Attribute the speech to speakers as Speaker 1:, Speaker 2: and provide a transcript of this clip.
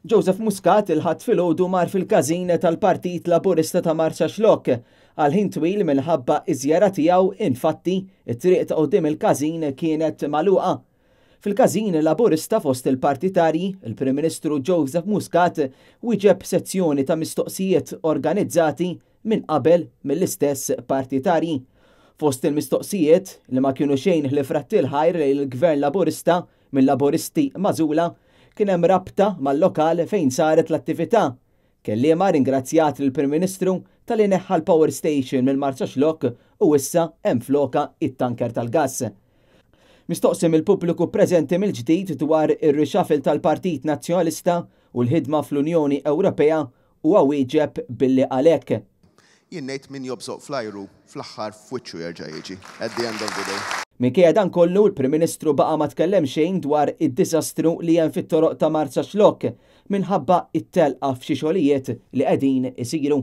Speaker 1: Joseph Muscat il-ħadd filgħodu mar fil-każin tal-Partit Laburista ta' Marċaxlokk għal ħin twil minħabba iż-żjara tiegħu infatti it-triq ta' quddiem il-każin kienet magħluqa. Fil-każin Laburista fost il-partitarji, il-Prim Ministru Joseph Muscat wieġeb sezzjoni ta' mistoqsijiet organizzati minn qabel mill-istess partitarji. Fost il-mistoqsijiet li ma kienu xejn ħlif ħajr lejn il-Gvern Laburista mill-Laburisti magħżula kien hemm rabta mal-lokal fejn saret l-attività. Kelliema ringrazzjat lill-Prim Ministru tal-li neħħa l-Power Station minn Marċaxlokk u issa hemm floka it-tanker tal-gass. Mistoqsim il-pubbliku preżenti mill-ġdid dwar ir-rixafil tal-Partit Nazzjonalista u l-ħidma fl-Unjoni Ewropea huwa wieġeb billi għalhekk.
Speaker 2: Jien ngħid min jobżoq flajru fl-aħħar f'wiċċu jerġa' jiġi at the end of the day.
Speaker 1: Minkejja dan kollu l-Prim Ministru baqa' ma tkellem xejn dwar id-diżastru li hemm fit-toroq ta' Marċaxlokk minħabba it-telqa f'xi xogħlijiet li qegħdin isiru.